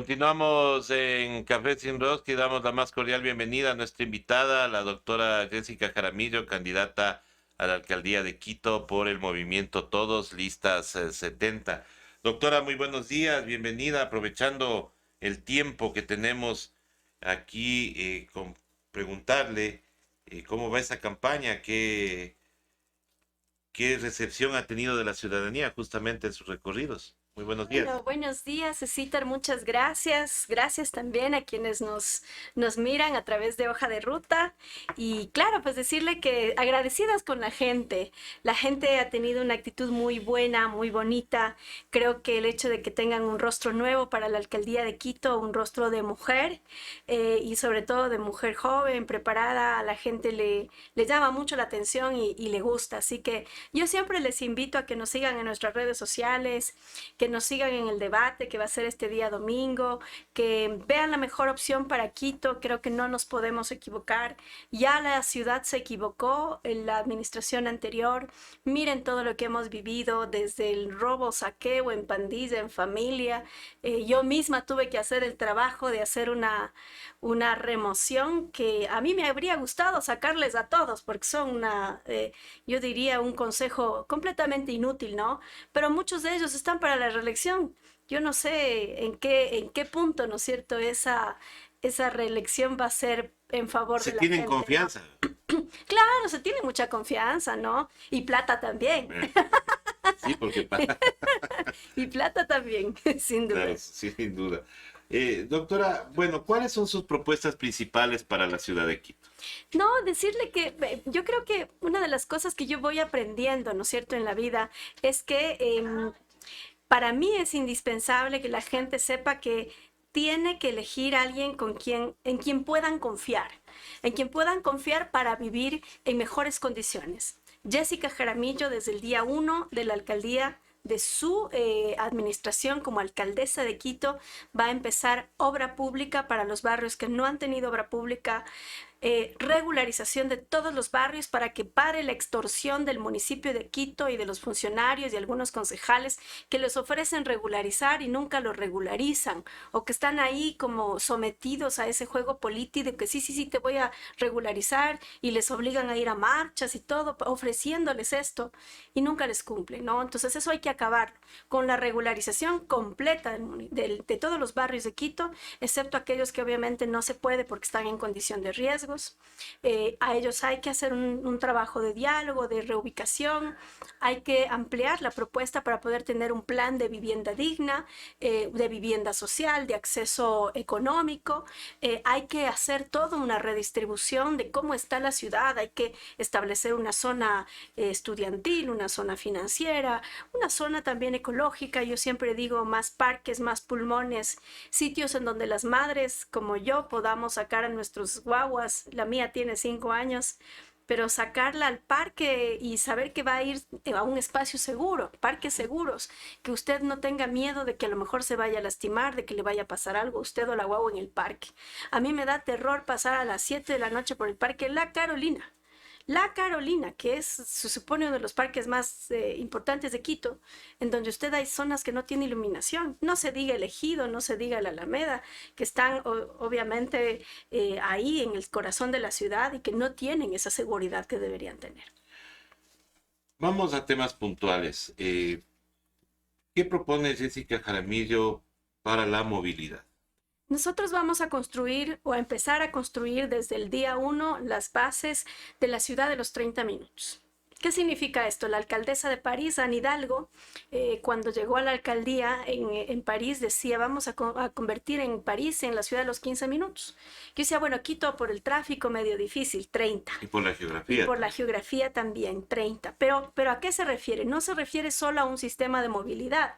Continuamos en Café Sin Rosca y damos la más cordial bienvenida a nuestra invitada, la doctora Jessica Jaramillo, candidata a la alcaldía de Quito por el movimiento Todos Listas 70. Doctora, muy buenos días, bienvenida, aprovechando el tiempo que tenemos aquí con preguntarle cómo va esa campaña, qué recepción ha tenido de la ciudadanía justamente en sus recorridos. Muy buenos Bueno, días. buenos días, Cecitar, muchas gracias. Gracias también a quienes nos miran a través de Hoja de Ruta. Y claro, pues decirle que agradecidas con la gente. La gente ha tenido una actitud muy buena, muy bonita. Creo que el hecho de que tengan un rostro nuevo para la alcaldía de Quito, un rostro de mujer y sobre todo de mujer joven, preparada, a la gente le llama mucho la atención y le gusta. Así que yo siempre les invito a que nos sigan en nuestras redes sociales, que nos sigan en el debate que va a ser este día domingo, que vean la mejor opción para Quito. Creo que no nos podemos equivocar. Ya la ciudad se equivocó en la administración anterior. Miren todo lo que hemos vivido, desde el robo, saqueo, en pandilla, en familia. Yo misma tuve que hacer el trabajo de hacer una remoción que a mí me habría gustado sacarles a todos, porque son yo diría, un consejo completamente inútil, ¿no? Pero muchos de ellos están para la reelección. Yo no sé en qué punto, ¿no es cierto?, esa reelección va a ser en favor Se de la tienen gente, ¿no? confianza. Claro, se tiene mucha confianza, ¿no? Y plata también. Eh, Sí, porque Y plata también, sin claro, duda. sí, sin duda. Doctora, bueno, ¿cuáles son sus propuestas principales para la ciudad de Quito? No, decirle que yo creo que una de las cosas que yo voy aprendiendo, ¿no es cierto?, en la vida es que para mí es indispensable que la gente sepa que tiene que elegir a alguien en quien puedan confiar, para vivir en mejores condiciones. Jessica Jaramillo, desde el día uno de la alcaldía, de su administración como alcaldesa de Quito, va a empezar obra pública para los barrios que no han tenido obra pública, regularización de todos los barrios para que pare la extorsión del municipio de Quito y de los funcionarios y algunos concejales que les ofrecen regularizar y nunca lo regularizan, o que están ahí como sometidos a ese juego político que sí, sí, sí, te voy a regularizar, y les obligan a ir a marchas y todo, ofreciéndoles esto, y nunca les cumplen, ¿no? Entonces eso hay que acabar con la regularización completa de todos los barrios de Quito, excepto aquellos que obviamente no se puede porque están en condición de riesgo. A ellos hay que hacer un trabajo de diálogo, de reubicación. Hay que ampliar la propuesta para poder tener un plan de vivienda digna, de vivienda social, de acceso económico. Hay que hacer toda una redistribución de cómo está la ciudad. Hay que establecer una zona estudiantil, una zona financiera, una zona también ecológica. Yo siempre digo, más parques, más pulmones, sitios en donde las madres como yo podamos sacar a nuestros guaguas. La mía tiene 5 años, pero sacarla al parque y saber que va a ir a un espacio seguro, parques seguros, que usted no tenga miedo de que a lo mejor se vaya a lastimar, de que le vaya a pasar algo a usted o la guagua en el parque. A mí me da terror pasar a las 7 de la noche por el parque La Carolina. La Carolina, que se supone uno de los parques más importantes de Quito, en donde usted hay zonas que no tienen iluminación. No se diga el Ejido, no se diga la Alameda, que están obviamente ahí en el corazón de la ciudad y que no tienen esa seguridad que deberían tener. Vamos a temas puntuales. ¿Qué propone Jessica Jaramillo para la movilidad? Nosotros vamos a construir o a empezar a construir desde el día uno las bases de la ciudad de los 30 minutos. ¿Qué significa esto? La alcaldesa de París, Anne Hidalgo, cuando llegó a la alcaldía en París, decía, vamos a convertir en París en la ciudad de los 15 minutos. Yo decía, bueno, Quito por el tráfico medio difícil, 30. Y por la Y geografía por la también. geografía también, 30. Pero ¿a qué se refiere? No se refiere solo a un sistema de movilidad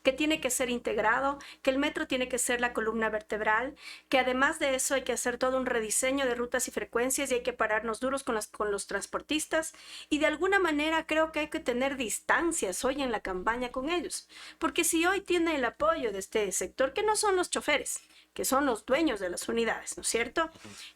que tiene que ser integrado, que el metro tiene que ser la columna vertebral, que además de eso hay que hacer todo un rediseño de rutas y frecuencias y hay que pararnos duros con los transportistas, y de alguna manera creo que hay que tener distancias hoy en la campaña con ellos, porque si hoy tiene el apoyo de este sector, que no son los choferes, que son los dueños de las unidades, ¿no es cierto?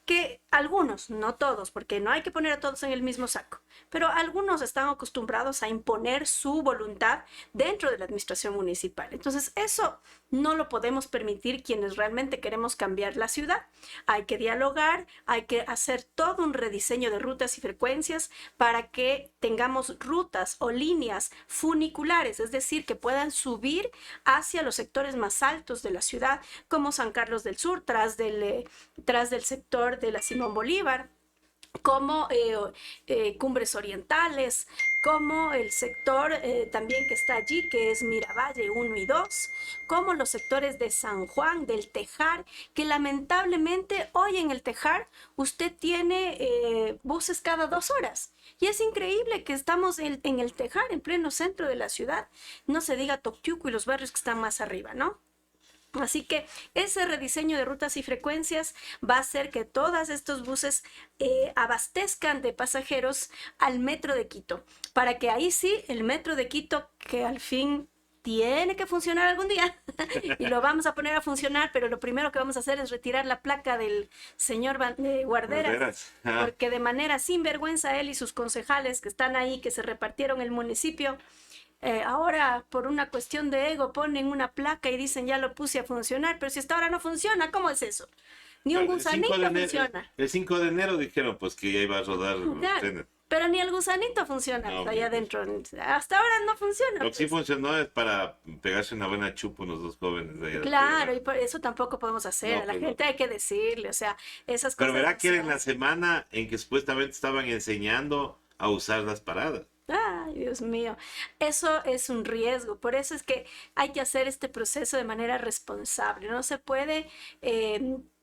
Que algunos, no todos, porque no hay que poner a todos en el mismo saco, pero algunos están acostumbrados a imponer su voluntad dentro de la administración municipal. municipal. Entonces, eso no lo podemos permitir quienes realmente queremos cambiar la ciudad. Hay que dialogar, hay que hacer todo un rediseño de rutas y frecuencias para que tengamos rutas o líneas funiculares, es decir, que puedan subir hacia los sectores más altos de la ciudad, como San Carlos del Sur, tras del sector de la Simón Bolívar, como Cumbres Orientales, como el sector también que está allí, que es Miravalle 1 y 2, como los sectores de San Juan, del Tejar, que lamentablemente hoy en el Tejar usted tiene buses cada 2 horas. Y es increíble que estamos en el Tejar, en pleno centro de la ciudad, no se diga Toctiuco y los barrios que están más arriba, ¿no? Así que ese rediseño de rutas y frecuencias va a hacer que todos estos buses abastezcan de pasajeros al metro de Quito, para que ahí sí el metro de Quito, que al fin tiene que funcionar algún día, y lo vamos a poner a funcionar, pero lo primero que vamos a hacer es retirar la placa del señor Guarderas, porque de manera sinvergüenza él y sus concejales que están ahí, que se repartieron el municipio, ahora por una cuestión de ego ponen una placa y dicen ya lo puse a funcionar, pero si hasta ahora no funciona, ¿cómo es eso? Ni un gusanito funciona. El 5 de enero dijeron pues que ya iba a rodar. Claro, pero ni el gusanito funciona No, allá adentro. Hasta ahora no funciona. Lo que sí funcionó es para pegarse una buena chupa unos dos jóvenes de allá. Claro, y por eso tampoco podemos hacer. No, A la pues gente hay que decirle, o sea, esas Pero cosas. verá que era en la semana en que supuestamente estaban enseñando a usar las paradas. Ay, Dios mío, eso es un riesgo. Por eso es que hay que hacer este proceso de manera responsable. No se puede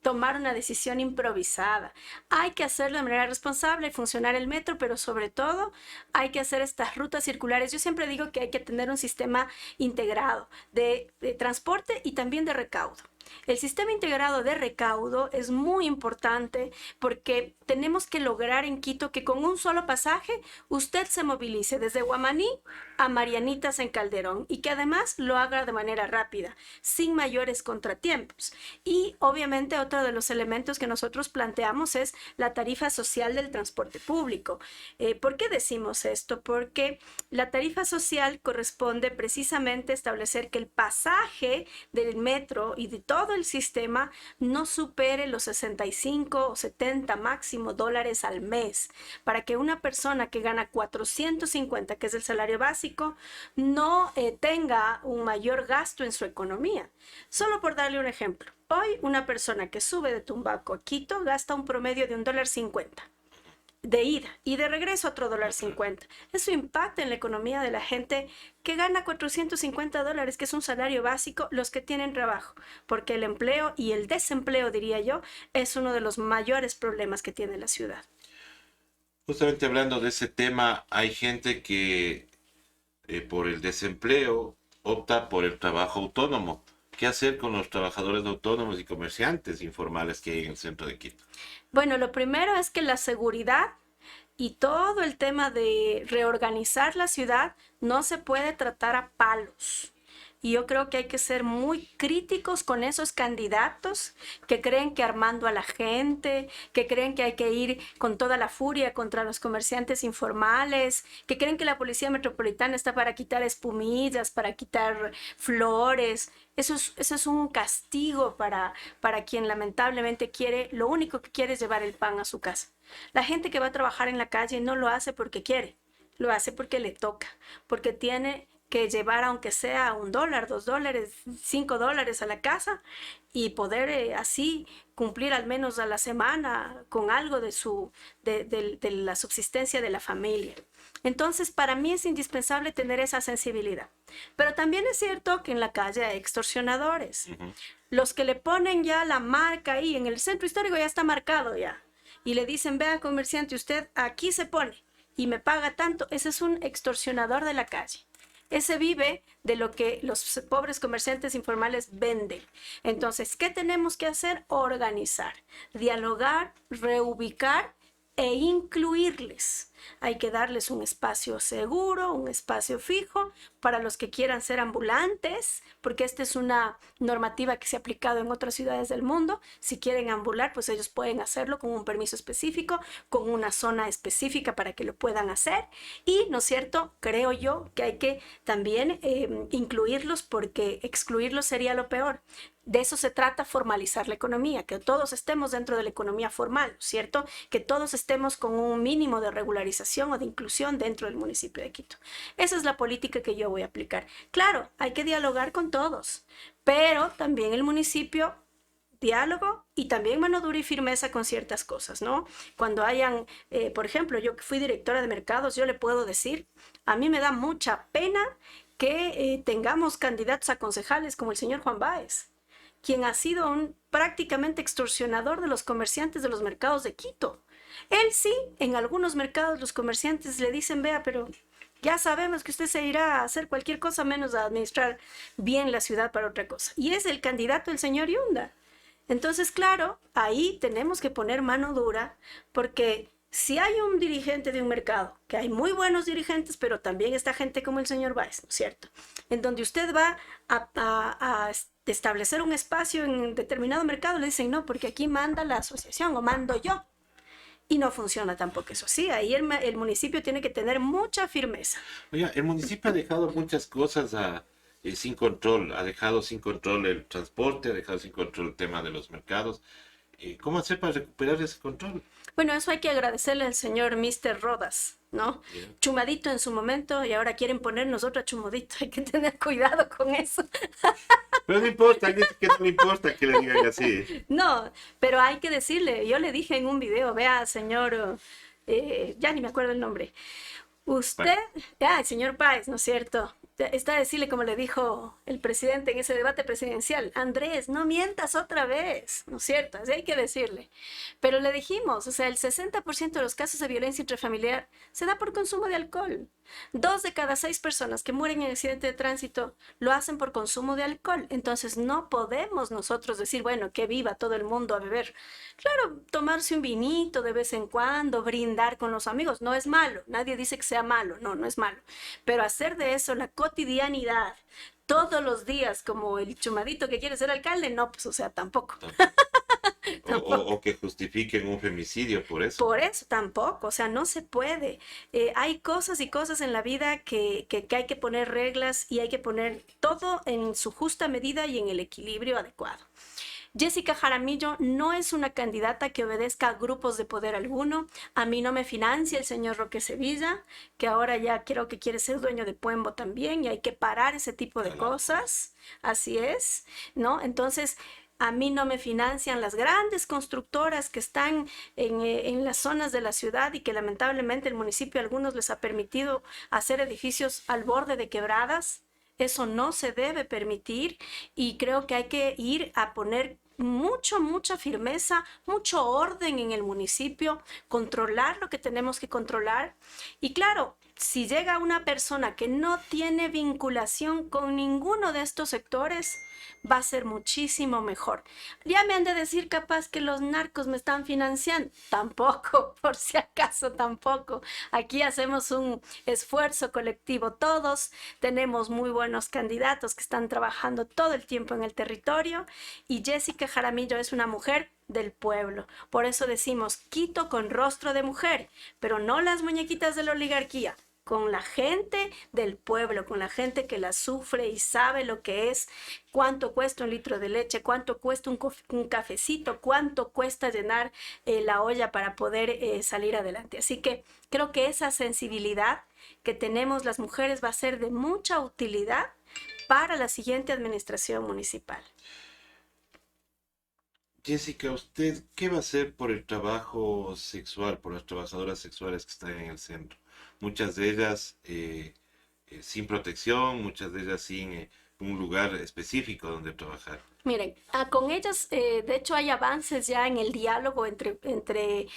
tomar una decisión improvisada. Hay que hacerlo de manera responsable, funcionar el metro, pero sobre todo hay que hacer estas rutas circulares. Yo siempre digo que hay que tener un sistema integrado de transporte y también de recaudo. El sistema integrado de recaudo es muy importante porque tenemos que lograr en Quito que con un solo pasaje usted se movilice desde Guamaní a Marianitas en Calderón y que además lo haga de manera rápida, sin mayores contratiempos. Y obviamente otro de los elementos que nosotros planteamos es la tarifa social del transporte público. ¿Por qué decimos esto? Porque la tarifa social corresponde precisamente a establecer que el pasaje del metro y de todo el sistema no supere los 65 o 70 máximo dólares al mes, para que una persona que gana 450, que es el salario básico, no tenga un mayor gasto en su economía. Solo por darle un ejemplo, hoy una persona que sube de Tumbaco a Quito gasta un promedio de $1.50 de ida y de regreso otro $1.50. Eso impacta en la economía de la gente que gana $450, que es un salario básico, los que tienen trabajo, porque el empleo y el desempleo, diría yo, es uno de los mayores problemas que tiene la ciudad. Justamente hablando de ese tema, hay gente que por el desempleo opta por el trabajo autónomo. ¿Qué hacer con los trabajadores autónomos y comerciantes informales que hay en el centro de Quito? Bueno, lo primero es que la seguridad y todo el tema de reorganizar la ciudad no se puede tratar a palos. Y yo creo que hay que ser muy críticos con esos candidatos que creen que armando a la gente, que creen que hay que ir con toda la furia contra los comerciantes informales, que creen que la policía metropolitana está para quitar espumillas, para quitar flores. Eso es un castigo para quien lamentablemente quiere, lo único que quiere es llevar el pan a su casa. La gente que va a trabajar en la calle no lo hace porque quiere, lo hace porque le toca, porque tiene que llevar aunque sea $1, $2, $5 a la casa y poder así cumplir al menos a la semana con algo de la subsistencia de la familia. Entonces, para mí es indispensable tener esa sensibilidad. Pero también es cierto que en la calle hay extorsionadores. Los que le ponen ya la marca ahí, en el centro histórico ya está marcado ya. Y le dicen, vea comerciante, usted aquí se pone y me paga tanto. Ese es un extorsionador de la calle. Ese vive de lo que los pobres comerciantes informales venden. Entonces, ¿qué tenemos que hacer? Organizar, dialogar, reubicar e incluirles. Hay que darles un espacio seguro, un espacio fijo para los que quieran ser ambulantes, porque esta es una normativa que se ha aplicado en otras ciudades del mundo. Si quieren ambular, pues ellos pueden hacerlo con un permiso específico, con una zona específica para que lo puedan hacer. Y, ¿no es cierto? Creo yo que hay que también incluirlos, porque excluirlos sería lo peor. De eso se trata, formalizar la economía, que todos estemos dentro de la economía formal, ¿cierto? Que todos estemos con un mínimo de regularización o de inclusión dentro del municipio de Quito. Esa es la política que yo voy a aplicar. Claro, hay que dialogar con todos, pero también el municipio, diálogo y también mano dura y firmeza con ciertas cosas, ¿no? Cuando hayan, por ejemplo, yo que fui directora de mercados, yo le puedo decir, a mí me da mucha pena que tengamos candidatos a concejales como el señor Juan Báez, quien ha sido un prácticamente extorsionador de los comerciantes de los mercados de Quito. Él sí, en algunos mercados los comerciantes le dicen, vea, pero ya sabemos que usted se irá a hacer cualquier cosa menos a administrar bien la ciudad para otra cosa. Y es el candidato el señor Yunda. Entonces, claro, ahí tenemos que poner mano dura, porque si hay un dirigente de un mercado, que hay muy buenos dirigentes, pero también está gente como el señor Báez, ¿no es cierto? En donde usted va a establecer un espacio en determinado mercado, le dicen no, porque aquí manda la asociación o mando yo. Y no funciona tampoco eso. Sí, ahí el municipio tiene que tener mucha firmeza. Oiga, el municipio ha dejado muchas cosas sin control. Ha dejado sin control el transporte, ha dejado sin control el tema de los mercados. ¿Cómo hacer para recuperar ese control? Bueno, eso hay que agradecerle al señor Mr. Rodas, ¿no? Bien. Chumadito en su momento y ahora quieren ponernos otra Chumadito. Hay que tener cuidado con eso. Pero no importa, alguien que no le importa que le digan así. No, pero hay que decirle, yo le dije en un video, vea, señor, ya ni me acuerdo el nombre, usted, el señor Páez, ¿no es cierto? Está a decirle como le dijo el presidente en ese debate presidencial, Andrés, no mientas otra vez, ¿no es cierto? Así hay que decirle. Pero le dijimos, o sea, el 60% de los casos de violencia intrafamiliar se da por consumo de alcohol. 2 de cada 6 personas que mueren en accidente de tránsito lo hacen por consumo de alcohol. Entonces no podemos nosotros decir, bueno, que viva todo el mundo a beber. Claro, tomarse un vinito de vez en cuando, brindar con los amigos, no es malo. Nadie dice que sea malo, no, no es malo. Pero hacer de eso la cotidianidad, todos los días, como el chumadito que quiere ser alcalde, no, pues o sea, tampoco. O que justifiquen un femicidio por eso. Por eso tampoco, o sea, no se puede. Hay cosas y cosas en la vida que hay que poner reglas y hay que poner todo en su justa medida y en el equilibrio adecuado. Jessica Jaramillo no es una candidata que obedezca a grupos de poder alguno. A mí no me financia el señor Roque Sevilla, que ahora ya creo que quiere ser dueño de Puembo también, y hay que parar ese tipo de cosas. Así es, ¿no? Entonces, a mí no me financian las grandes constructoras que están en las zonas de la ciudad y que lamentablemente el municipio a algunos les ha permitido hacer edificios al borde de quebradas. Eso no se debe permitir y creo que hay que ir a poner mucha firmeza, mucho orden en el municipio, controlar lo que tenemos que controlar. Y claro, si llega una persona que no tiene vinculación con ninguno de estos sectores, va a ser muchísimo mejor. Ya me han de decir capaz que los narcos me están financiando. Tampoco, por si acaso tampoco. Aquí hacemos un esfuerzo colectivo todos. Tenemos muy buenos candidatos que están trabajando todo el tiempo en el territorio y Jessica Jaramillo es una mujer del pueblo. Por eso decimos Quito con rostro de mujer, pero no las muñequitas de la oligarquía, con la gente del pueblo, con la gente que la sufre y sabe lo que es, cuánto cuesta un litro de leche, cuánto cuesta un cafecito, cuánto cuesta llenar la olla para poder salir adelante. Así que creo que esa sensibilidad que tenemos las mujeres va a ser de mucha utilidad para la siguiente administración municipal. Jessica, ¿usted qué va a hacer por el trabajo sexual, por las trabajadoras sexuales que están en el centro? Muchas de ellas sin protección, muchas de ellas sin un lugar específico donde trabajar. Miren, con ellas, de hecho, hay avances ya en el diálogo entre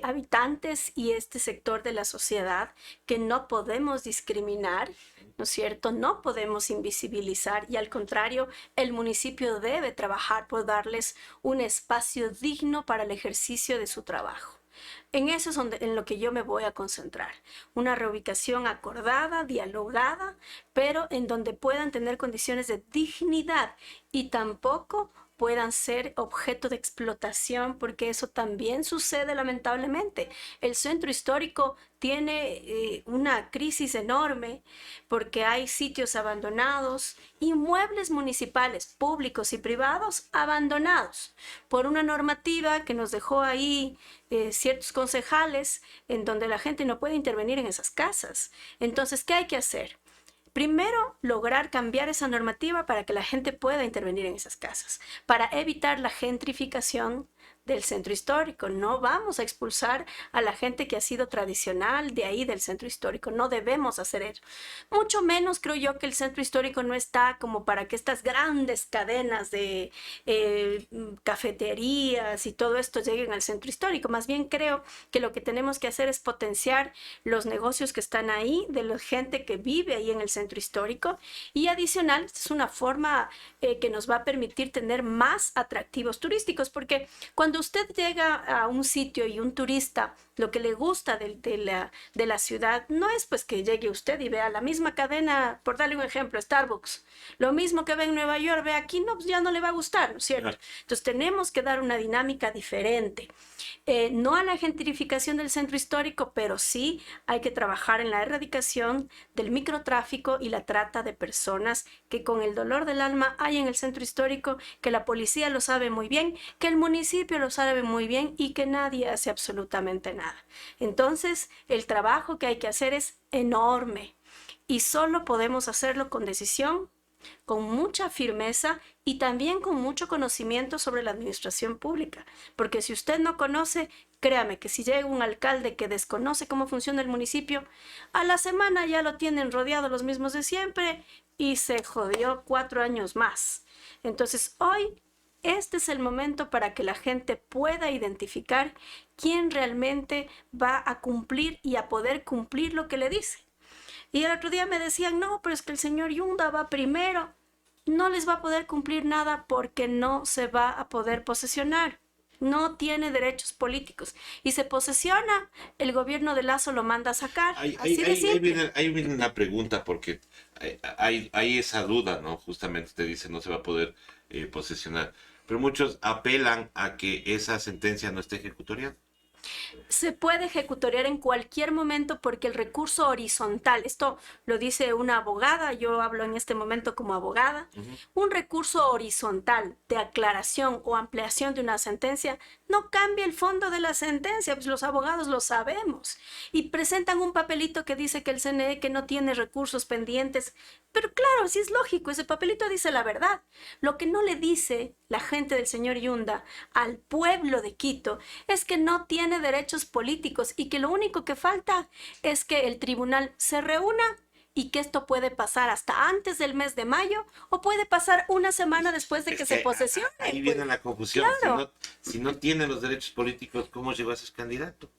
habitantes y este sector de la sociedad que no podemos discriminar, ¿no es cierto? No podemos invisibilizar y al contrario, el municipio debe trabajar por darles un espacio digno para el ejercicio de su trabajo. En eso es en lo que yo me voy a concentrar. Una reubicación acordada, dialogada, pero en donde puedan tener condiciones de dignidad y tampoco puedan ser objeto de explotación, porque eso también sucede lamentablemente. El centro histórico tiene una crisis enorme porque hay sitios abandonados, inmuebles municipales, públicos y privados abandonados por una normativa que nos dejó ahí ciertos concejales en donde la gente no puede intervenir en esas casas. Entonces, ¿qué hay que hacer? Primero, lograr cambiar esa normativa para que la gente pueda intervenir en esas casas, para evitar la gentrificación del centro histórico. No vamos a expulsar a la gente que ha sido tradicional de ahí del centro histórico. No debemos hacer eso. Mucho menos creo yo que el centro histórico no está como para que estas grandes cadenas de cafeterías y todo esto lleguen al centro histórico. Más bien creo que lo que tenemos que hacer es potenciar los negocios que están ahí, de la gente que vive ahí en el centro histórico. Y adicional, esta es una forma que nos va a permitir tener más atractivos turísticos, porque cuando usted llega a un sitio y un turista lo que le gusta de la ciudad no es pues que llegue usted y vea la misma cadena, por darle un ejemplo, Starbucks, lo mismo que ve en Nueva York, ve aquí, no, pues ya no le va a gustar, ¿no es cierto? Entonces tenemos que dar una dinámica diferente. No a la gentrificación del centro histórico, pero sí hay que trabajar en la erradicación del microtráfico y la trata de personas que con el dolor del alma hay en el centro histórico, que la policía lo sabe muy bien, que el municipio lo sabe muy bien y que nadie hace absolutamente nada. Entonces, el trabajo que hay que hacer es enorme y solo podemos hacerlo con decisión, con mucha firmeza y también con mucho conocimiento sobre la administración pública. Porque si usted no conoce, créame que si llega un alcalde que desconoce cómo funciona el municipio, a la semana ya lo tienen rodeado los mismos de siempre y se jodió 4 años más. Entonces, hoy este es el momento para que la gente pueda identificar quién realmente va a cumplir y a poder cumplir lo que le dice. Y el otro día me decían, no, pero es que el señor Yunda va primero. No les va a poder cumplir nada porque no se va a poder posesionar. No tiene derechos políticos. Y se posesiona, el gobierno de Lazo lo manda a sacar. Así de simple. Ahí viene una pregunta porque hay esa duda, ¿no? Justamente usted dice no se va a poder posesionar. Pero muchos apelan a que esa sentencia no esté ejecutoriada. Se puede ejecutoriar en cualquier momento porque el recurso horizontal, esto lo dice una abogada, yo hablo en este momento como abogada, un recurso horizontal de aclaración o ampliación de una sentencia no cambia el fondo de la sentencia, pues los abogados lo sabemos y presentan un papelito que dice que el CNE que no tiene recursos pendientes, pero claro, sí es lógico, ese papelito dice la verdad. Lo que no le dice la gente del señor Yunda al pueblo de Quito es que no tiene derechos políticos y que lo único que falta es que el tribunal se reúna y que esto puede pasar hasta antes del mes de mayo o puede pasar una semana después de que se posesione. Ahí viene la confusión. Claro. Si no tiene los derechos políticos, ¿cómo llegó a ser candidato?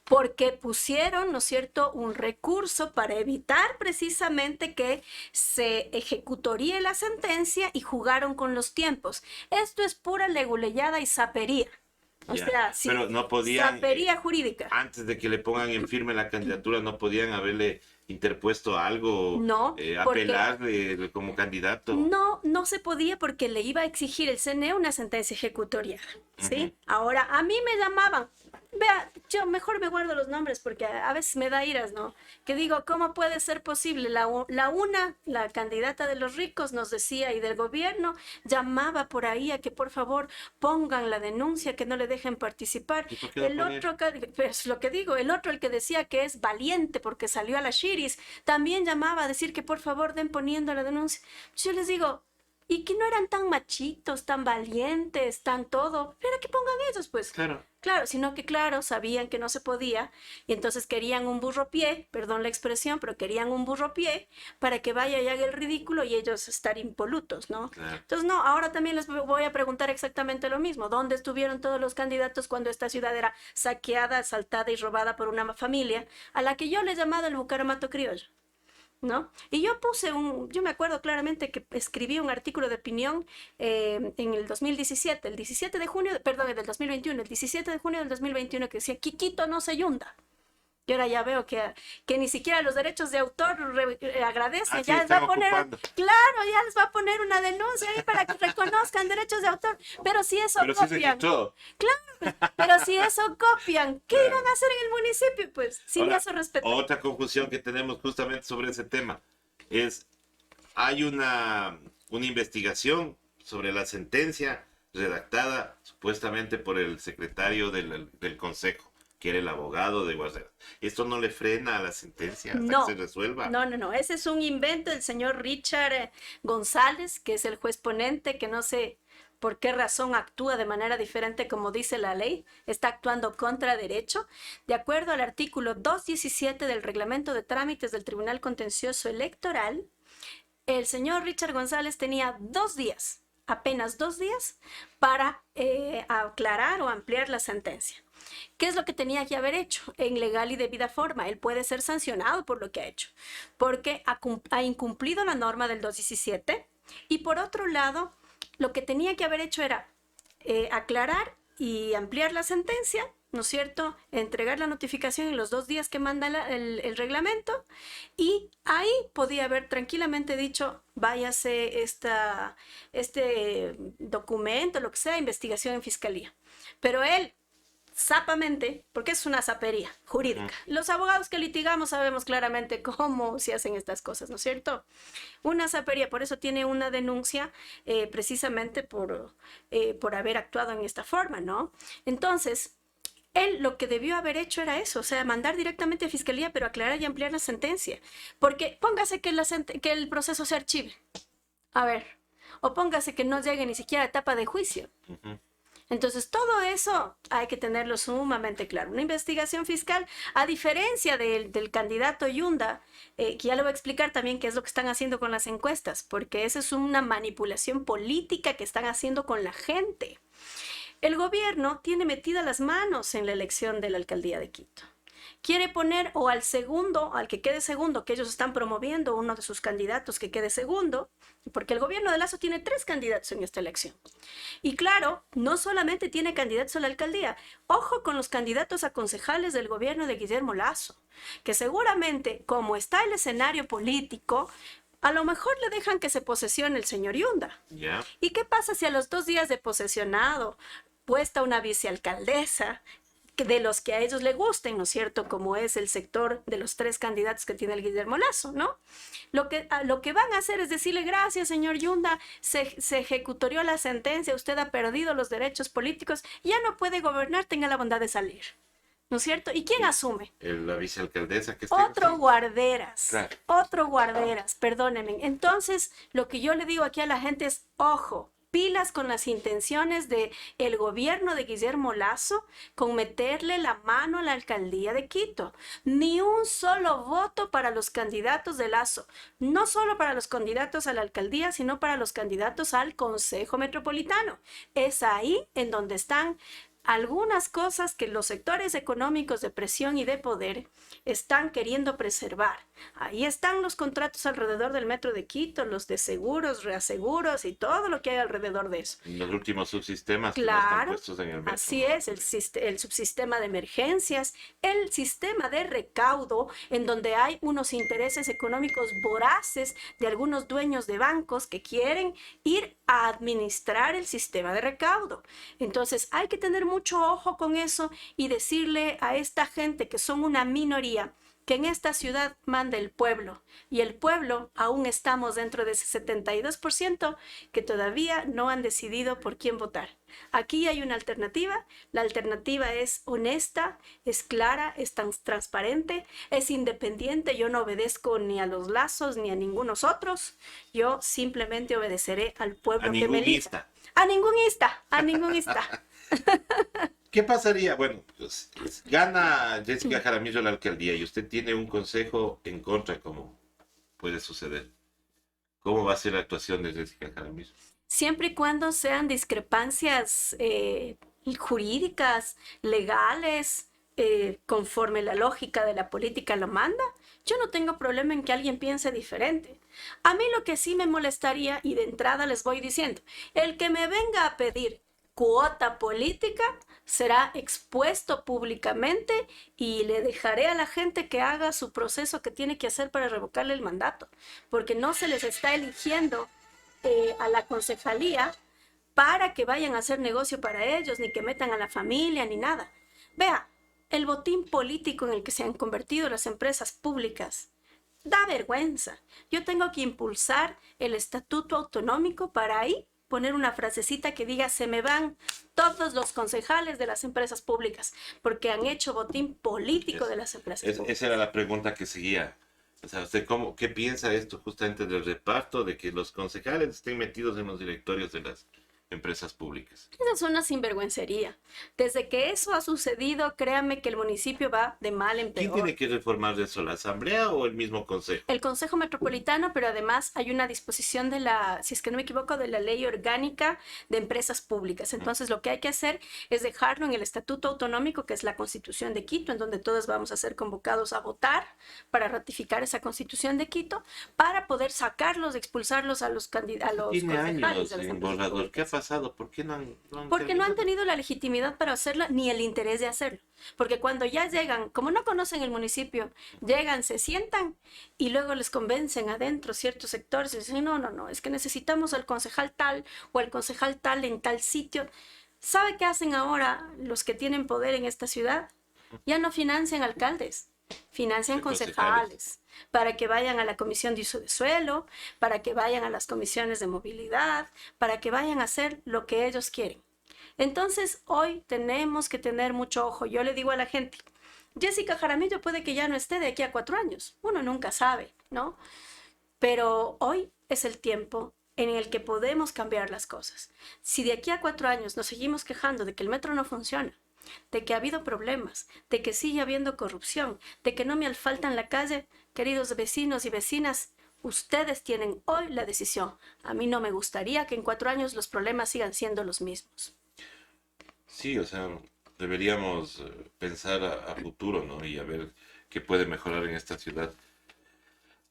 Porque pusieron, ¿no es cierto?, un recurso para evitar precisamente que se ejecutoríe la sentencia y jugaron con los tiempos. Esto es pura leguleyada y sapería. O sea, sí, pero no podían, sapería jurídica. Antes de que le pongan en firme la candidatura, no podían haberle interpuesto algo, No, apelarle como candidato. No, no se podía porque le iba a exigir el CNE una sentencia ejecutoriada, ¿sí? Ahora, a mí me llamaban, vea, yo mejor me guardo los nombres porque a veces me da iras, ¿no? Que digo, ¿cómo puede ser posible? La candidata de los ricos nos decía y del gobierno llamaba por ahí a que por favor pongan la denuncia, que no le dejen participar. El otro, pues lo que digo, el otro, el que decía que es valiente porque salió a la Shiris, también llamaba a decir que por favor den poniendo la denuncia. Yo les digo, y que no eran tan machitos, tan valientes, tan todo, era que pongan ellos, pues. Claro, sino que claro, sabían que no se podía y entonces querían un burropié, perdón la expresión, pero querían un burropié para que vaya y haga el ridículo y ellos estar impolutos, ¿no? Entonces, no, ahora también les voy a preguntar exactamente lo mismo. ¿Dónde estuvieron todos los candidatos cuando esta ciudad era saqueada, asaltada y robada por una familia a la que yo le he llamado el Bucaramato criollo? ¿no? Y yo me acuerdo claramente que escribí un artículo de opinión en el 2017, el 17 de junio, perdón, del 2021, el 17 de junio del 2021, que decía, Quito no se yunda. Y ahora ya veo que ni siquiera los derechos de autor agradecen, Así ya les va están a poner, ocupando. claro, ya les va a poner una denuncia ahí para que reconozcan derechos de autor, pero si eso Pero sí se copian, quitó. pero si eso copian, ¿qué irán Claro. a hacer en el municipio? Pues sin Ahora, eso respetar. otra confusión que tenemos justamente sobre ese tema es, hay una investigación sobre la sentencia redactada supuestamente por el secretario del Consejo, que era el abogado de Guarderas. Esto no le frena a la sentencia hasta No, que se resuelva. no, ese es un invento del señor Richard González, que es el juez ponente, que no sé por qué razón actúa de manera diferente como dice la ley, está actuando contra derecho. De acuerdo al artículo 217 del Reglamento de Trámites del Tribunal Contencioso Electoral, el señor Richard González tenía 2 días, apenas 2 días, para aclarar o ampliar la sentencia. ¿Qué es lo que tenía que haber hecho? En legal y debida forma. Él puede ser sancionado por lo que ha hecho, porque ha incumplido la norma del 217. Y por otro lado, lo que tenía que haber hecho era aclarar y ampliar la sentencia, ¿no es cierto? Entregar la notificación en los 2 días que manda el reglamento, y ahí podía haber tranquilamente dicho, váyase este documento, lo que sea, investigación en fiscalía. Pero él zapamente, porque es una zapería jurídica. Los abogados que litigamos sabemos claramente cómo se hacen estas cosas, ¿no es cierto? Una zapería, por eso tiene una denuncia precisamente por haber actuado en esta forma, ¿no? Entonces, él lo que debió haber hecho era eso, o sea, mandar directamente a fiscalía, pero aclarar y ampliar la sentencia. Porque póngase que el proceso se archive. A ver, o póngase que no llegue ni siquiera a etapa de juicio. Entonces, todo eso hay que tenerlo sumamente claro. Una investigación fiscal, a diferencia del candidato Yunda, que ya le voy a explicar también qué es lo que están haciendo con las encuestas, porque esa es una manipulación política que están haciendo con la gente. El gobierno tiene metidas las manos en la elección de la alcaldía de Quito. Quiere poner o al segundo, al que quede segundo, que ellos están promoviendo, uno de sus candidatos que quede segundo, porque el gobierno de Lazo tiene 3 candidatos en esta elección. Y claro, no solamente tiene candidatos a la alcaldía, ojo con los candidatos a concejales del gobierno de Guillermo Lazo, que seguramente, como está el escenario político, a lo mejor le dejan que se posesione el señor Yunda. ¿Ya? ¿Y qué pasa si a los 2 días de posesionado puesta una vicealcaldesa de los que a ellos le gusten, ¿no es cierto? Como es el sector de los 3 candidatos que tiene el Guillermo Lazo, ¿no? Lo que van a hacer es decirle, gracias, señor Yunda, se ejecutorió la sentencia, usted ha perdido los derechos políticos, ya no puede gobernar, tenga la bondad de salir, ¿no es cierto? ¿Y quién asume? La vicealcaldesa que está Otro guarderas, Claro. otro guarderas, perdónenme. Entonces, lo que yo le digo aquí a la gente es, ojo, pilas con las intenciones de el gobierno de Guillermo Lazo con meterle la mano a la alcaldía de Quito. Ni un solo voto para los candidatos de Lazo, no solo para los candidatos a la alcaldía, sino para los candidatos al Consejo Metropolitano. Es ahí en donde están algunas cosas que los sectores económicos de presión y de poder están queriendo preservar. Ahí están los contratos alrededor del metro de Quito, los de seguros, reaseguros y todo lo que hay alrededor de eso. Los últimos subsistemas que no están Claro, puestos en el metro, así ¿no? es, el subsistema de emergencias, el sistema de recaudo, en donde hay unos intereses económicos voraces de algunos dueños de bancos que quieren ir a administrar el sistema de recaudo. Entonces hay que tener mucho ojo con eso y decirle a esta gente que son una minoría que en esta ciudad manda el pueblo, y el pueblo aún estamos dentro de ese 72% que todavía no han decidido por quién votar. Aquí hay una alternativa, la alternativa es honesta, es clara, es transparente, es independiente, yo no obedezco ni a los Lazos ni a ningunos otros, yo simplemente obedeceré al pueblo que me elija. A ningún ista, a ningún ista. ¿Qué pasaría? Bueno, pues gana Jessica Jaramillo la alcaldía y usted tiene un consejo en contra, ¿cómo puede suceder? ¿Cómo va a ser la actuación de Jessica Jaramillo? Siempre y cuando sean discrepancias jurídicas, legales, conforme la lógica de la política lo manda, yo no tengo problema en que alguien piense diferente. A mí lo que sí me molestaría, y de entrada les voy diciendo, el que me venga a pedir cuota política será expuesto públicamente y le dejaré a la gente que haga su proceso que tiene que hacer para revocarle el mandato, porque no se les está eligiendo a la concejalía para que vayan a hacer negocio para ellos, ni que metan a la familia, ni nada. Vea, el botín político en el que se han convertido las empresas públicas da vergüenza. Yo tengo que impulsar el estatuto autonómico para ahí poner una frasecita que diga: se me van todos los concejales de las empresas públicas, porque han hecho botín político de las empresas públicas. Esa era la pregunta que seguía. O sea, ¿usted qué piensa esto justamente del reparto, de que los concejales estén metidos en los directorios de las empresas públicas? Esa es una sinvergüencería. Desde que eso ha sucedido, créanme que el municipio va de mal en ¿Quién peor. tiene que reformar eso? ¿La asamblea o el mismo consejo? El Consejo Metropolitano, pero además hay una disposición de la, si es que no me equivoco, de la Ley Orgánica de Empresas Públicas. Entonces, lo que hay que hacer es dejarlo en el Estatuto Autonómico, que es la Constitución de Quito, en donde todos vamos a ser convocados a votar para ratificar esa Constitución de Quito, para poder sacarlos, expulsarlos a los Tiene concejales años de las en empresas borrador. ¿Qué ha públicas. pasado? ¿Por qué Porque no han tenido la legitimidad para hacerlo ni el interés de hacerlo. Porque cuando ya llegan, como no conocen el municipio, llegan, se sientan y luego les convencen adentro ciertos sectores y dicen: no, es que necesitamos al concejal tal o al concejal tal en tal sitio. ¿Sabe qué hacen ahora los que tienen poder en esta ciudad? Ya no financian alcaldes, financian concejales para que vayan a la comisión de uso de suelo, para que vayan a las comisiones de movilidad, para que vayan a hacer lo que ellos quieren. Entonces, hoy tenemos que tener mucho ojo. Yo le digo a la gente: Jessica Jaramillo puede que ya no esté de aquí a 4 años. Uno nunca sabe, ¿no? Pero hoy es el tiempo en el que podemos cambiar las cosas. Si de aquí a 4 años nos seguimos quejando de que el metro no funciona, de que ha habido problemas, de que sigue habiendo corrupción, de que no me asfaltan la calle, queridos vecinos y vecinas, ustedes tienen hoy la decisión. A mí no me gustaría que en 4 años los problemas sigan siendo los mismos. Sí, o sea, deberíamos pensar a futuro, ¿no? Y a ver qué puede mejorar en esta ciudad.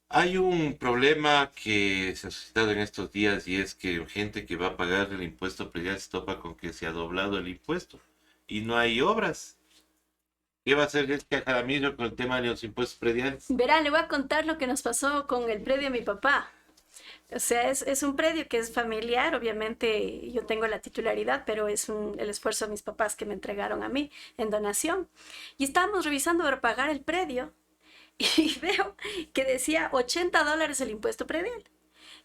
Hay un problema que se ha suscitado en estos días y es que gente que va a pagar el impuesto predial se topa con que se ha doblado el impuesto y no hay obras. ¿Qué va a hacer Jessica Jaramillo con el tema de los impuestos prediales? Verán, le voy a contar lo que nos pasó con el predio de mi papá. O sea, es un predio que es familiar, obviamente yo tengo la titularidad, pero es el esfuerzo de mis papás que me entregaron a mí en donación. Y estábamos revisando para pagar el predio y veo que decía $80 el impuesto predial.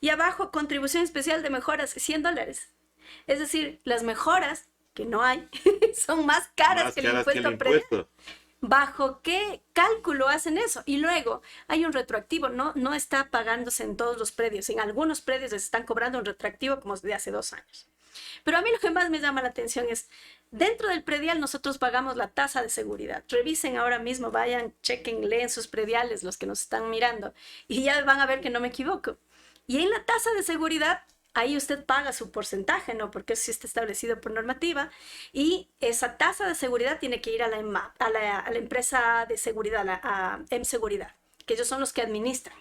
Y abajo, contribución especial de mejoras, $100. Es decir, las mejoras, que no hay, son más caras que el impuesto predial. ¿Bajo qué cálculo hacen eso? Y luego hay un retroactivo, no está pagándose en todos los predios. En algunos predios les están cobrando un retroactivo como de hace 2 años. Pero a mí lo que más me llama la atención es, dentro del predial nosotros pagamos la tasa de seguridad. Revisen ahora mismo, vayan, chequen, leen sus prediales, los que nos están mirando, y ya van a ver que no me equivoco. Y en la tasa de seguridad, ahí usted paga su porcentaje, ¿no? Porque eso sí está establecido por normativa. Y esa tasa de seguridad tiene que ir a la EMAP, a la empresa de seguridad, a M-Seguridad, que ellos son los que administran.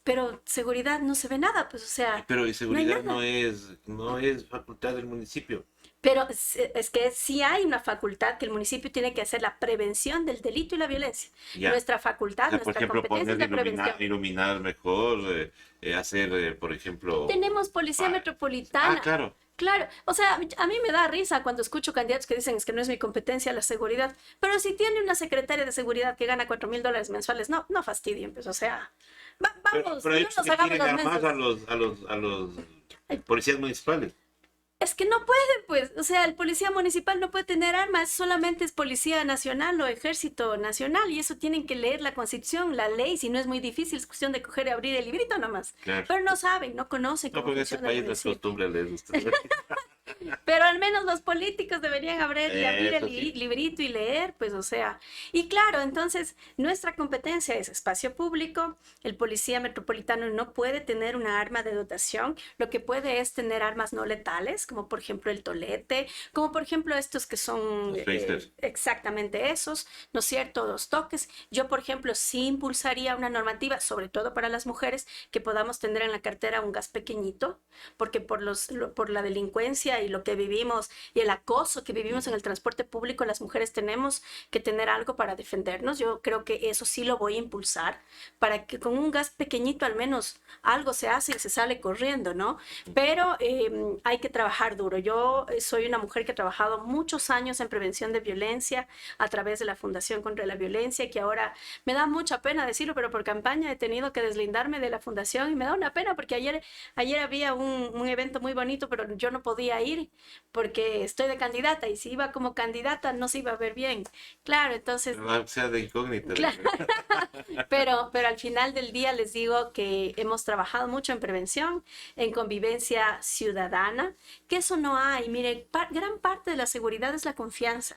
Pero seguridad no se ve nada, pues, o sea. Pero y seguridad no hay no es facultad del municipio. Pero es que sí hay una facultad que el municipio tiene que hacer la prevención del delito y la violencia. Ya. Nuestra facultad, O sea, por nuestra ejemplo, competencia es la prevención. iluminar mejor, hacer, por ejemplo... Tenemos policía metropolitana. Ah, claro. Claro, o sea, a mí me da risa cuando escucho candidatos que dicen: es que no es mi competencia la seguridad. Pero si tiene una secretaria de seguridad que gana $4,000 mensuales, no fastidien, pues, o sea, vamos, Pero no ellos nos que hagamos quieren los armar mensos. a los policías municipales. Es que no puede, pues, o sea, el policía municipal no puede tener armas, solamente es policía nacional o ejército nacional, y eso tienen que leer la constitución, la ley, si no es muy difícil, es cuestión de coger y abrir el librito nomás. Claro. Pero no saben, no conocen No, cómo porque en ese funciona el país no es municipio. costumbre leer usted. Pero al menos los políticos deberían abrir el Eso sí. librito y leer, pues, o sea. Y claro, entonces, nuestra competencia es espacio público. El policía metropolitano no puede tener una arma de dotación. Lo que puede es tener armas no letales, como por ejemplo el tolete, como por ejemplo estos que son Los Twister. exactamente esos, ¿no es cierto? Los toques. Yo, por ejemplo, sí impulsaría una normativa, sobre todo para las mujeres, que podamos tener en la cartera un gas pequeñito, porque por la delincuencia y lo que vivimos y el acoso que vivimos en el transporte público, las mujeres tenemos que tener algo para defendernos. Yo creo que eso sí lo voy a impulsar, para que con un gas pequeñito al menos algo se hace y se sale corriendo, ¿no? Pero hay que trabajar duro. Yo soy una mujer que ha trabajado muchos años en prevención de violencia a través de la Fundación contra la Violencia, que ahora me da mucha pena decirlo, pero por campaña he tenido que deslindarme de la fundación y me da una pena porque ayer había un evento muy bonito, pero yo no podía ir porque estoy de candidata y si iba como candidata no se iba a ver bien. Claro, entonces, No sea de incógnita. claro, pero al final del día les digo que hemos trabajado mucho en prevención, en convivencia ciudadana, que eso no hay. Mire, gran parte de la seguridad es la confianza.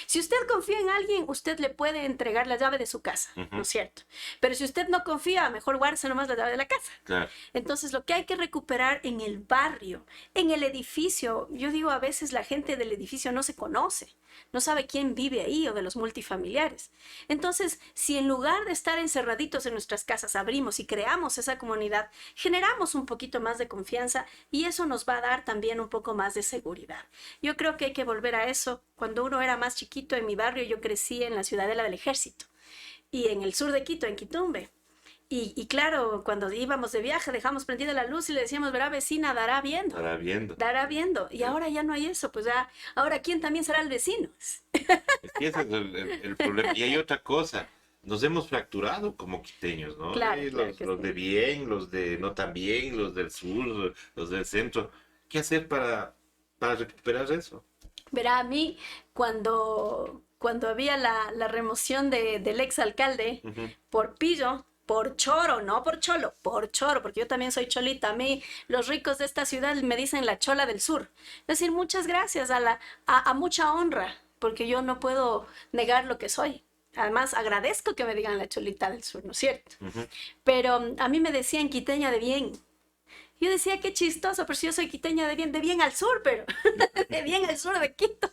Si usted confía en alguien, usted le puede entregar la llave de su casa, ¿no Ujú, es cierto? Pero si usted no confía, mejor guárdese nomás la llave de la casa. claro. Entonces, lo que hay que recuperar en el barrio, en el edificio, yo digo, a veces la gente del edificio no se conoce, no sabe quién vive ahí o de los multifamiliares. Entonces, si en lugar de estar encerraditos en nuestras casas, abrimos y creamos esa comunidad, generamos un poquito más de confianza y eso nos va a dar también un poco más de seguridad. Yo creo que hay que volver a eso. Cuando uno era más chiquito en mi barrio, yo crecí en la Ciudadela del Ejército y en el sur de Quito, en Quitumbe. Y claro, cuando íbamos de viaje, dejamos prendida la luz y le decíamos, verá vecina, Estará viendo. dará viendo. Y ahora ya no hay eso, pues ya, ahora ¿quién también será el vecino? Es que ese es el problema. Y hay otra cosa. Nos hemos fracturado como quiteños, ¿no? Claro, claro que Los de sí. bien, los de no tan bien, los del sur, los del centro. ¿Qué hacer para recuperar eso? Verá, a mí, cuando había la remoción del ex alcalde Ujú. por pillo, por choro, no por cholo, por choro, porque yo también soy cholita. A mí, los ricos de esta ciudad me dicen la chola del sur. Es decir, muchas gracias a mucha honra, porque yo no puedo negar lo que soy. Además, agradezco que me digan la cholita del sur, ¿no es cierto? Ujú. Pero a mí me decían quiteña de bien. Yo decía, qué chistoso, pero si yo soy quiteña de bien al sur, pero de bien al sur de Quito.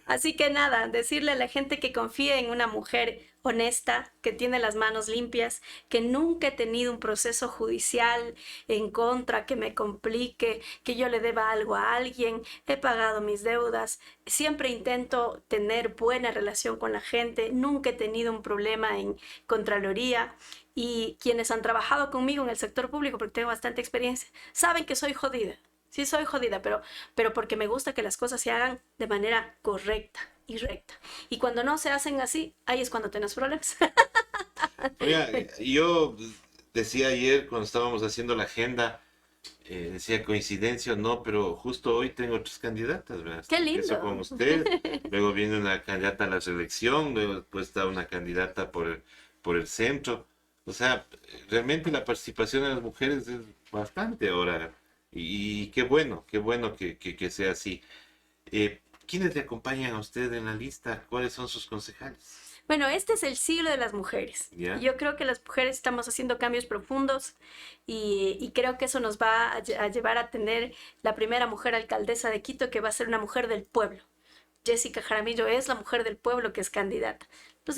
Así que nada, decirle a la gente que confíe en una mujer honesta, que tiene las manos limpias, que nunca he tenido un proceso judicial en contra que me complique, que yo le deba algo a alguien, he pagado mis deudas, siempre intento tener buena relación con la gente, nunca he tenido un problema en Contraloría y quienes han trabajado conmigo en el sector público, porque tengo bastante experiencia, saben que soy jodida. Sí, soy jodida, pero porque me gusta que las cosas se hagan de manera correcta y recta. Y cuando no se hacen así, ahí es cuando tenemos problemas. Oiga, yo decía ayer cuando estábamos haciendo la agenda, decía coincidencia o no, pero justo hoy tengo tres candidatas, ¿verdad? Qué Empiezo con lindo. usted, luego viene una candidata a la reelección, luego después está una candidata por el centro. O sea, realmente la participación de las mujeres es bastante ahora. Y qué bueno que sea así. ¿Quiénes le acompañan a usted en la lista? ¿Cuáles son sus concejales? Bueno, este es el siglo de las mujeres. ¿Ya? Yo creo que las mujeres estamos haciendo cambios profundos y creo que eso nos va a llevar a tener la primera mujer alcaldesa de Quito, que va a ser una mujer del pueblo. Jessica Jaramillo es la mujer del pueblo que es candidata. Los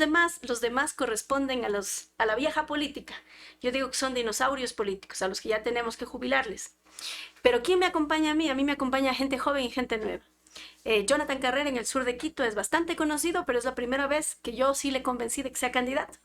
demás corresponden a la vieja política. Yo digo que son dinosaurios políticos, a los que ya tenemos que jubilarles. Pero ¿quién me acompaña a mí? A mí me acompaña gente joven y gente nueva. Jonathan Carrera en el sur de Quito es bastante conocido, pero es la primera vez que yo sí le convencí de que sea candidato.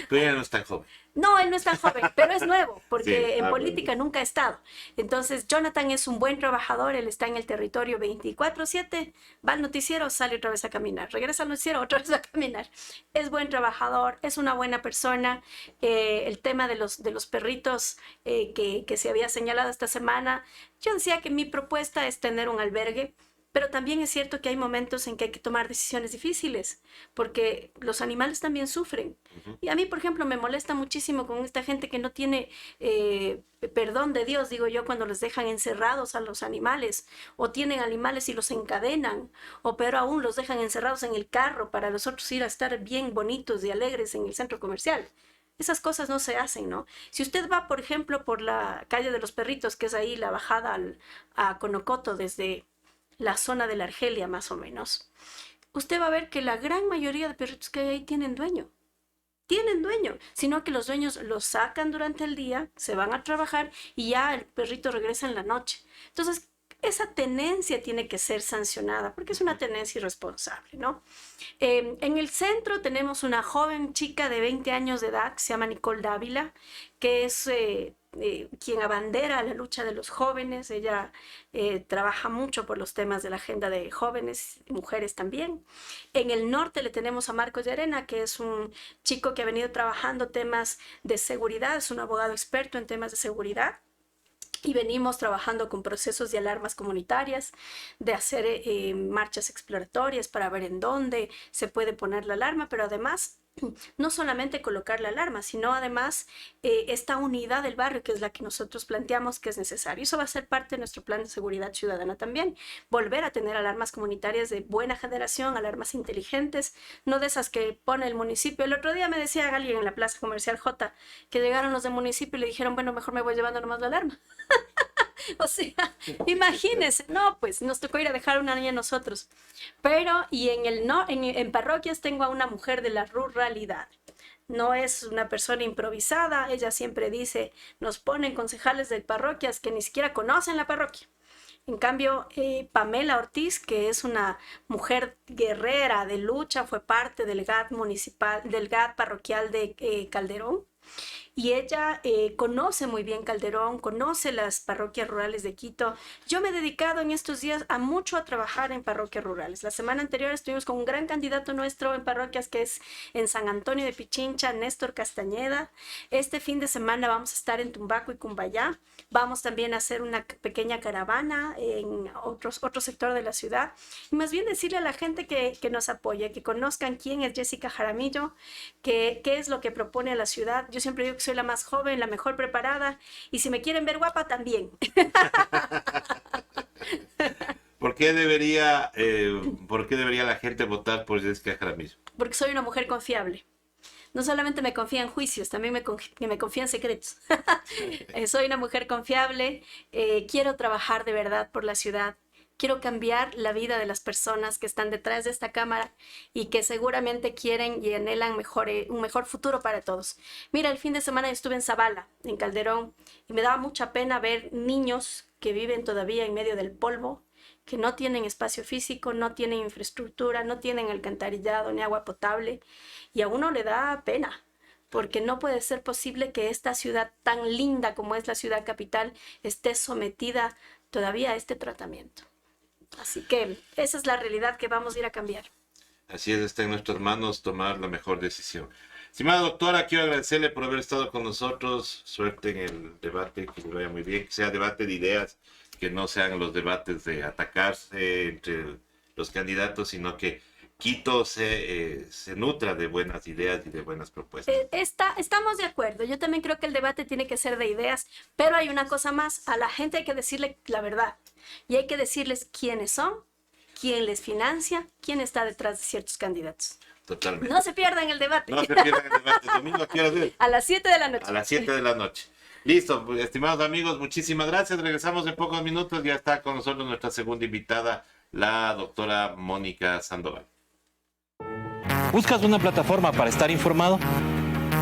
Pero ella no es tan joven. No, él no es tan joven, pero es nuevo, Sí, porque en bueno. política nunca ha estado. Entonces, Jonathan es un buen trabajador, él está en el territorio 24/7, va al noticiero, sale otra vez a caminar, regresa al noticiero, otra vez a caminar. Es buen trabajador, es una buena persona. El tema de los perritos que se había señalado esta semana, yo decía que mi propuesta es tener un albergue pero también es cierto que hay momentos en que hay que tomar decisiones difíciles, porque los animales también sufren. Y a mí, por ejemplo, me molesta muchísimo con esta gente que no tiene perdón de Dios, digo yo, cuando les dejan encerrados a los animales, o tienen animales y los encadenan, o peor aún, los dejan encerrados en el carro para los otros ir a estar bien bonitos y alegres en el centro comercial. Esas cosas no se hacen, ¿no? Si usted va, por ejemplo, por la calle de los Perritos, que es ahí la bajada a Conocoto desde la zona de la Argelia, más o menos, usted va a ver que la gran mayoría de perritos que hay ahí tienen dueño. Tienen dueño, sino que los dueños los sacan durante el día, se van a trabajar y ya el perrito regresa en la noche. Entonces, esa tenencia tiene que ser sancionada porque es una tenencia irresponsable, ¿no? En el centro tenemos una joven chica de 20 años de edad que se llama Nicole Dávila, que es quien abandera la lucha de los jóvenes. Ella trabaja mucho por los temas de la agenda de jóvenes y mujeres también. En el norte le tenemos a Marcos Llarena, que es un chico que ha venido trabajando temas de seguridad, es un abogado experto en temas de seguridad. Y venimos trabajando con procesos de alarmas comunitarias, de hacer marchas exploratorias para ver en dónde se puede poner la alarma, pero además no solamente colocar la alarma, sino además esta unidad del barrio, que es la que nosotros planteamos que es necesario. Eso va a ser parte de nuestro plan de seguridad ciudadana también. Volver a tener alarmas comunitarias de buena generación, alarmas inteligentes, no de esas que pone el municipio. El otro día me decía alguien en la Plaza Comercial J que llegaron los del municipio y le dijeron, bueno, mejor me voy llevando nomás la alarma. O sea, imagínense, no, pues nos tocó ir a dejar una niña a nosotros. Pero, y en parroquias tengo a una mujer de la ruralidad. No es una persona improvisada, ella siempre dice, nos ponen concejales de parroquias que ni siquiera conocen la parroquia. En cambio, Pamela Ortiz, que es una mujer guerrera de lucha, fue parte del GAT municipal, del GAT parroquial de Calderón. Y ella conoce muy bien Calderón, conoce las parroquias rurales de Quito. Yo me he dedicado en estos días mucho a trabajar en parroquias rurales. La semana anterior estuvimos con un gran candidato nuestro en parroquias, que es en San Antonio de Pichincha, Néstor Castañeda. Este fin de semana vamos a estar en Tumbaco y Cumbayá. Vamos también a hacer una pequeña caravana en otro sector de la ciudad. Y más bien decirle a la gente que nos apoye, que conozcan quién es Jessica Jaramillo, qué es lo que propone a la ciudad. Yo siempre digo que soy la más joven, la mejor preparada, y si me quieren ver guapa, también. ¿Por qué debería la gente votar por Jessica Jaramillo? Porque soy una mujer confiable. No solamente me confía en juicios, también me confía en secretos. Soy una mujer confiable, quiero trabajar de verdad por la ciudad. Quiero cambiar la vida de las personas que están detrás de esta cámara y que seguramente quieren y anhelan un mejor futuro para todos. Mira, el fin de semana estuve en Zabala, en Calderón, y me daba mucha pena ver niños que viven todavía en medio del polvo, que no tienen espacio físico, no tienen infraestructura, no tienen alcantarillado ni agua potable, y a uno le da pena. Porque no puede ser posible que esta ciudad tan linda como es la ciudad capital esté sometida todavía a este tratamiento. Así que esa es la realidad que vamos a ir a cambiar. Así es, está en nuestras manos tomar la mejor decisión. Estimada doctora, quiero agradecerle por haber estado con nosotros. Suerte en el debate, que le vaya muy bien, que sea debate de ideas, que no sean los debates de atacarse entre los candidatos, sino que Quito se nutra de buenas ideas y de buenas propuestas. Estamos de acuerdo. Yo también creo que el debate tiene que ser de ideas, pero hay una cosa más. A la gente hay que decirle la verdad y hay que decirles quiénes son, quién les financia, quién está detrás de ciertos candidatos. Totalmente. No se pierdan el debate. No se pierdan el debate. Domingo, ¿a qué hora es? A las 7 de la noche. A las 7 de la noche. Listo, pues, estimados amigos, muchísimas gracias. Regresamos en pocos minutos. Ya está con nosotros nuestra segunda invitada, la doctora Mónica Sandoval. ¿Buscas una plataforma para estar informado?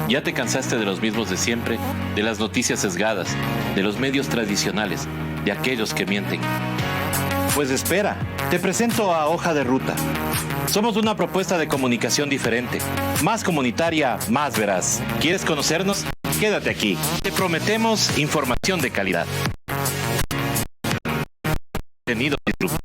¿Ya te cansaste de los mismos de siempre, de las noticias sesgadas, de los medios tradicionales, de aquellos que mienten? Pues espera, te presento a Hoja de Ruta. Somos una propuesta de comunicación diferente, más comunitaria, más veraz. ¿Quieres conocernos? Quédate aquí. Te prometemos información de calidad. Contenido disruptivo.